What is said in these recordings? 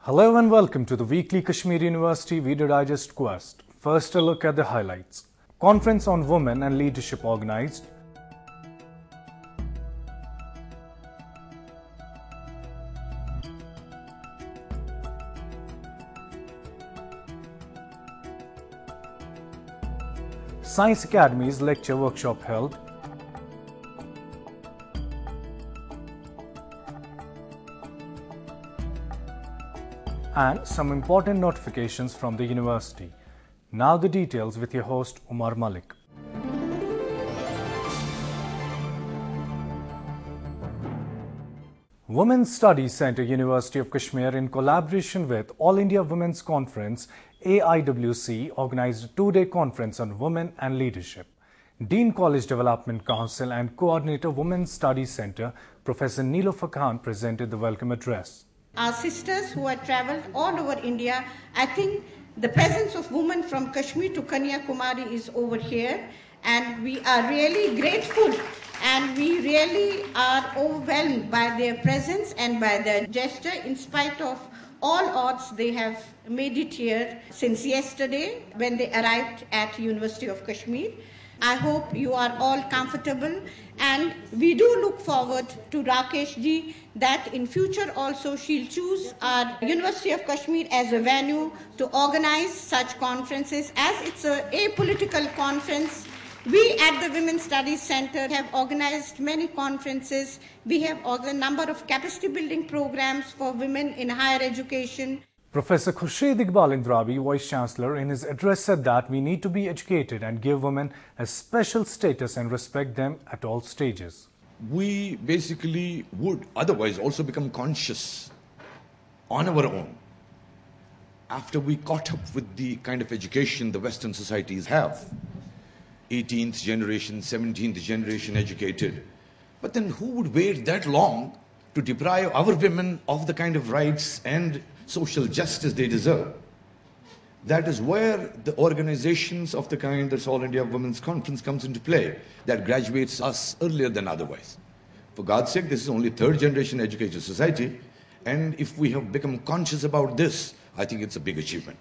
Hello and welcome to the weekly Kashmir University Video Digest Quest. First, a look at the highlights. Conference on Women and Leadership organized. Science Academy's lecture workshop held. And some important notifications from the university. Now the details with your host Umar Malik. Women's Studies Centre, University of Kashmir, in collaboration with All India Women's Conference AIWC, organized a two-day conference on women and leadership. Dean College Development Council and Coordinator Women's Studies Centre, Professor Nilofer Khan, presented the welcome address. Our sisters who have travelled all over India, I think the presence of women from Kashmir to Kanyakumari is over here, and we are really grateful and we really are overwhelmed by their presence and by their gesture. In spite of all odds, they have made it here since yesterday when they arrived at University of Kashmir. I hope you are all comfortable, and we do look forward to Rakesh ji that in future also she'll choose our University of Kashmir as a venue to organize such conferences. As it's a apolitical conference, we at the Women's Studies Centre have organized many conferences. We have organized a number of capacity building programs for women in higher education. Professor Khurshid Iqbal Indrabi, Vice Chancellor, in his address said that we need to be educated and give women a special status and respect them at all stages. We basically would otherwise also become conscious on our own after we caught up with the kind of education the Western societies have. 18th generation, 17th generation educated. But then who would wait that long to deprive our women of the kind of rights and social justice they deserve? That is where the organizations of the kind that All India Women's Conference comes into play, that graduates us earlier than otherwise. For God's sake, this is only third generation educated society, and if we have become conscious about this, I think it's a big achievement.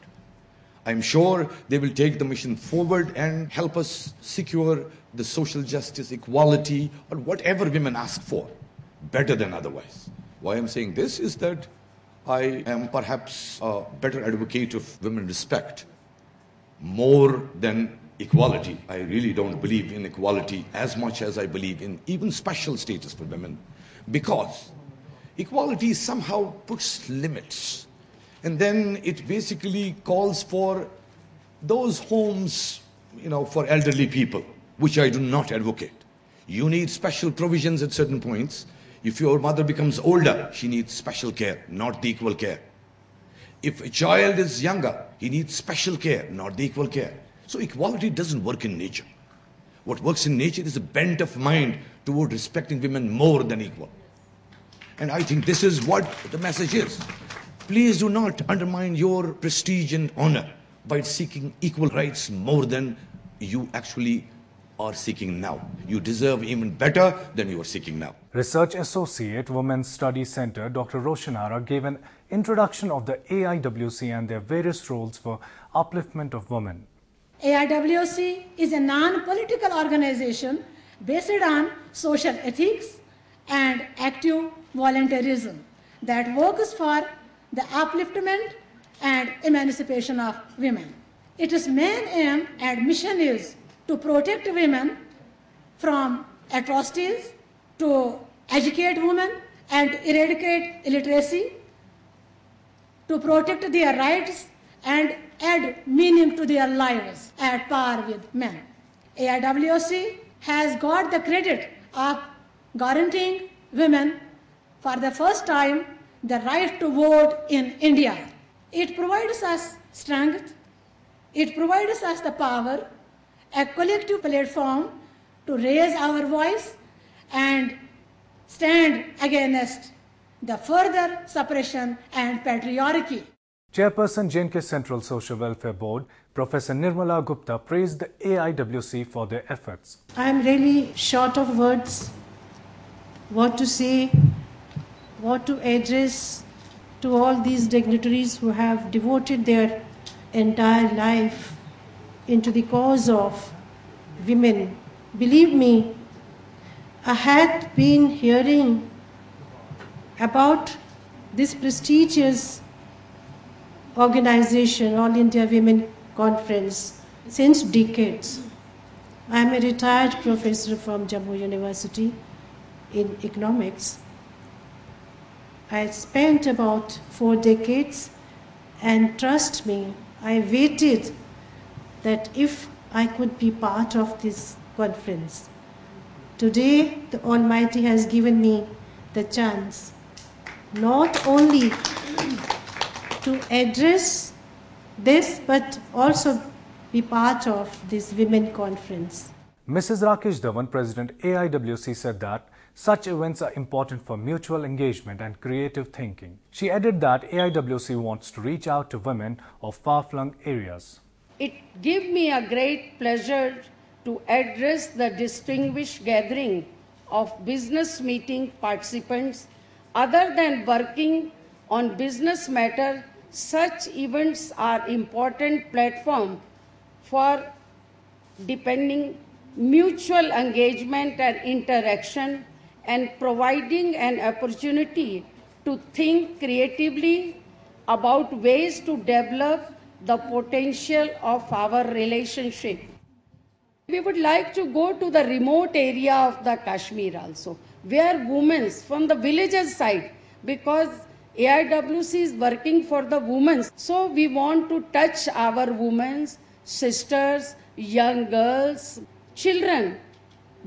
I'm sure they will take the mission forward and help us secure the social justice, equality, or whatever women ask for, better than otherwise. Why I'm saying this is that I am perhaps a better advocate of women respect more than equality. I really don't believe in equality as much as I believe in even special status for women, because equality somehow puts limits, and then it basically calls for those homes, for elderly people, which I do not advocate. You need special provisions at certain points. If your mother becomes older, she needs special care, not the equal care. If a child is younger, he needs special care, not the equal care. So equality doesn't work in nature. What works in nature is a bent of mind toward respecting women more than equal. And I think this is what the message is. Please do not undermine your prestige and honor by seeking equal rights more than you actually are seeking now. You deserve even better than you are seeking now. Research Associate, Women's Studies Centre, Dr. Roshanara, gave an introduction of the AIWC and their various roles for upliftment of women. AIWC is a non-political organization based on social ethics and active volunteerism that works for the upliftment and emancipation of women. Its main aim and mission is to protect women from atrocities, to educate women and eradicate illiteracy, to protect their rights and add meaning to their lives at par with men. AIWC has got the credit of guaranteeing women for the first time the right to vote in India. It provides us strength, it provides us the power, a collective platform to raise our voice and stand against the further suppression and patriarchy. Chairperson J&K Central Social Welfare Board, Professor Nirmala Gupta, praised the AIWC for their efforts. I am really short of words, what to say, what to address to all these dignitaries who have devoted their entire life into the cause of women. Believe me, I had been hearing about this prestigious organization, All India Women Conference, since decades. I am a retired professor from Jammu University in economics. I spent about 4 decades, and trust me, I waited that if I could be part of this conference. Today, the Almighty has given me the chance not only to address this, but also be part of this women conference. Mrs. Rakesh Dhawan, President AIWC, said that such events are important for mutual engagement and creative thinking. She added that AIWC wants to reach out to women of far-flung areas. It gives me a great pleasure to address the distinguished gathering of business meeting participants. Other than working on business matter, such events are important platform for deepening mutual engagement and interaction and providing an opportunity to think creatively about ways to develop the potential of our relationship. We would like to go to the remote area of the Kashmir also, where women from the villages side, because AIWC is working for the women. So we want to touch our women, sisters, young girls, children,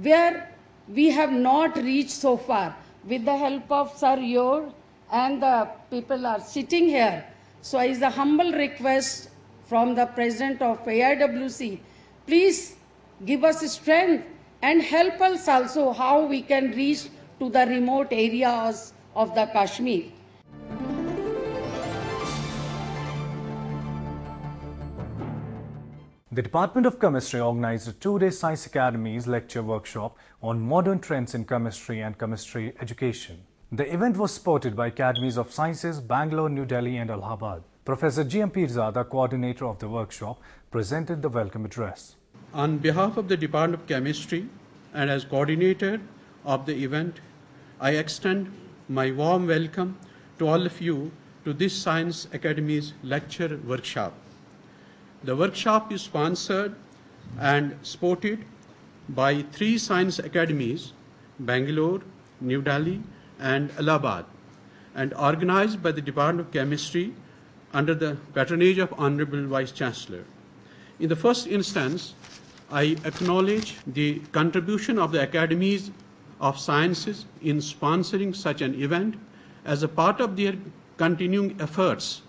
where we have not reached so far. With the help of Sir Yor and the people are sitting here. So it's a humble request from the President of AIWC, please give us strength and help us also how we can reach to the remote areas of the Kashmir. The Department of Chemistry organized a 2-day Science Academies lecture workshop on modern trends in chemistry and chemistry education. The event was supported by Academies of Sciences, Bangalore, New Delhi and Allahabad. Professor G.M. Pirzada, coordinator of the workshop, presented the welcome address. On behalf of the Department of Chemistry and as coordinator of the event, I extend my warm welcome to all of you to this Science Academies lecture workshop. The workshop is sponsored and supported by 3 science academies, Bangalore, New Delhi and Allahabad, and organized by the Department of Chemistry under the patronage of Honorable Vice Chancellor. In the first instance, I acknowledge the contribution of the Academies of Sciences in sponsoring such an event as a part of their continuing efforts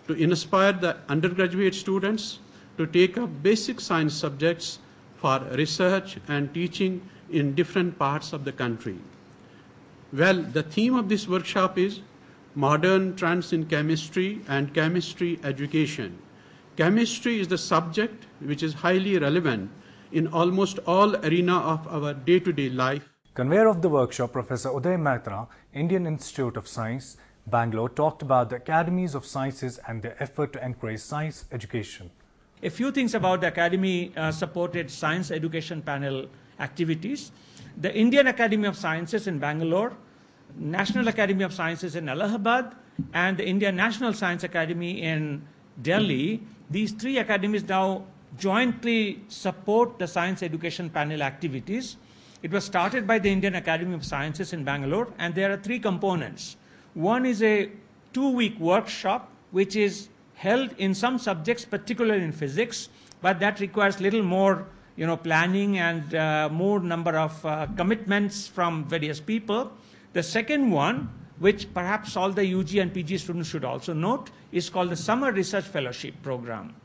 to inspire the undergraduate students to take up basic science subjects for research and teaching in different parts of the country. Well, the theme of this workshop is Modern Trends in Chemistry and Chemistry Education. Chemistry is the subject which is highly relevant in almost all arena of our day-to-day life. Convener of the workshop, Professor Uday Mehta, Indian Institute of Science, Bangalore, talked about the Academies of Sciences and their effort to encourage science education. A few things about the Academy supported science education panel activities. The Indian Academy of Sciences in Bangalore, National Academy of Sciences in Allahabad, and the Indian National Science Academy in Delhi, these 3 academies now jointly support the science education panel activities. It was started by the Indian Academy of Sciences in Bangalore, and there are 3 components. One is a 2-week workshop, which is held in some subjects, particularly in physics, but that requires little more planning and more number of commitments from various people. The second one, which perhaps all the UG and PG students should also note, is called the Summer Research Fellowship Program.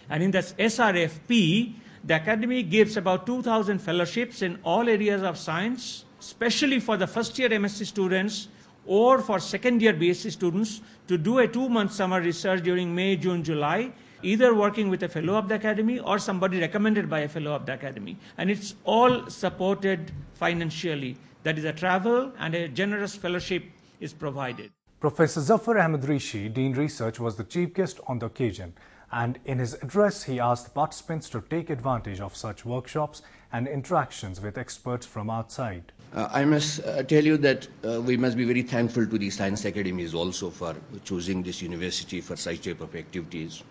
And in this SRFP, the Academy gives about 2,000 fellowships in all areas of science, especially for the first-year MSc students or for second-year BSc students to do a 2-month summer research during May, June, July, either working with a fellow of the Academy or somebody recommended by a fellow of the Academy. And it's all supported financially. That is, a travel and a generous fellowship is provided. Professor Zafar Ahmed Rishi, Dean Research, was the chief guest on the occasion, and in his address he asked the participants to take advantage of such workshops and interactions with experts from outside. I must tell you that we must be very thankful to the science academies also for choosing this university for such type of activities.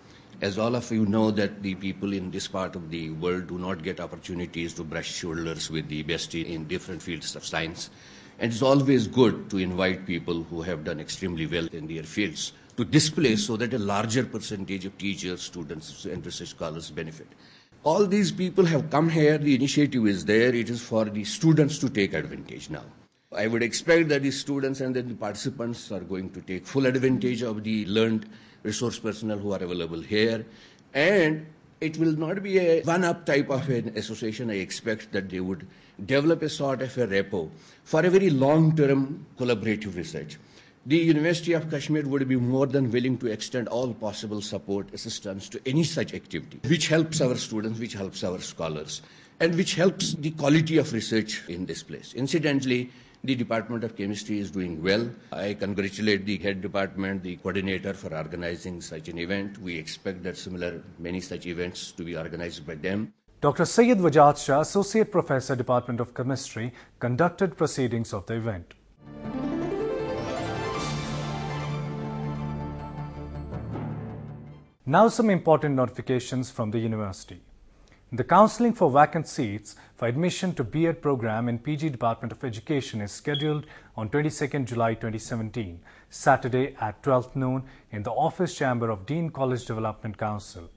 As all of you know that the people in this part of the world do not get opportunities to brush shoulders with the best in different fields of science. And it's always good to invite people who have done extremely well in their fields to this place so that a larger percentage of teachers, students, and research scholars benefit. All these people have come here, the initiative is there, it is for the students to take advantage now. I would expect that the students and then the participants are going to take full advantage of the learned resource personnel who are available here. And it will not be a one-up type of an association. I expect that they would develop a sort of a repo for a very long-term collaborative research. The University of Kashmir would be more than willing to extend all possible support, assistance to any such activity, which helps our students, which helps our scholars, and which helps the quality of research in this place. Incidentally, the Department of Chemistry is doing well. I congratulate the head department, the coordinator for organizing such an event. We expect that many such events to be organized by them. Dr. Syed Wajad Shah, Associate Professor, Department of Chemistry, conducted proceedings of the event. Now some important notifications from the university. The counselling for vacant seats for admission to B.Ed program in PG Department of Education is scheduled on 22nd July 2017, Saturday at 12 noon in the office chamber of Dean College Development Council.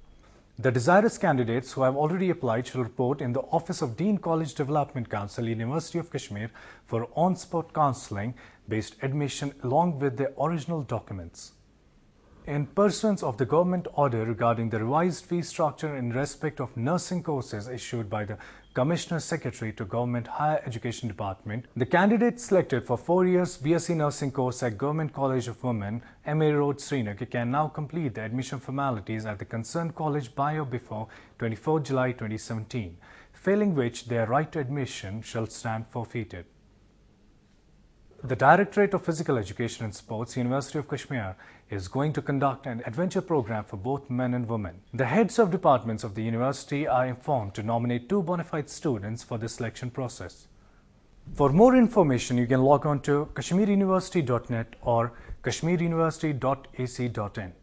The desirous candidates who have already applied shall report in the office of Dean College Development Council, University of Kashmir, for on-spot counselling-based admission along with their original documents. In pursuance of the government order regarding the revised fee structure in respect of nursing courses issued by the Commissioner Secretary to Government Higher Education Department, the candidates selected for 4 years BSc Nursing course at Government College of Women, MA Road, Srinagar, can now complete the admission formalities at the concerned college by or before 24 July 2017, failing which their right to admission shall stand forfeited. The Directorate of Physical Education and Sports, University of Kashmir, is going to conduct an adventure program for both men and women. The heads of departments of the university are informed to nominate 2 bona fide students for the selection process. For more information, you can log on to kashmiruniversity.net or kashmiruniversity.ac.in.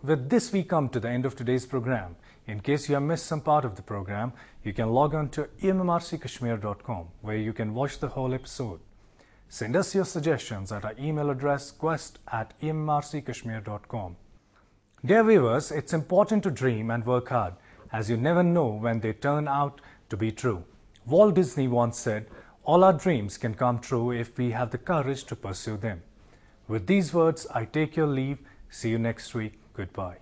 With this, we come to the end of today's program. In case you have missed some part of the program, you can log on to emmrckashmir.com, where you can watch the whole episode. Send us your suggestions at our email address quest@emmrckashmir.com. Dear viewers, it's important to dream and work hard, as you never know when they turn out to be true. Walt Disney once said, "All our dreams can come true if we have the courage to pursue them." With these words, I take your leave. See you next week. Goodbye.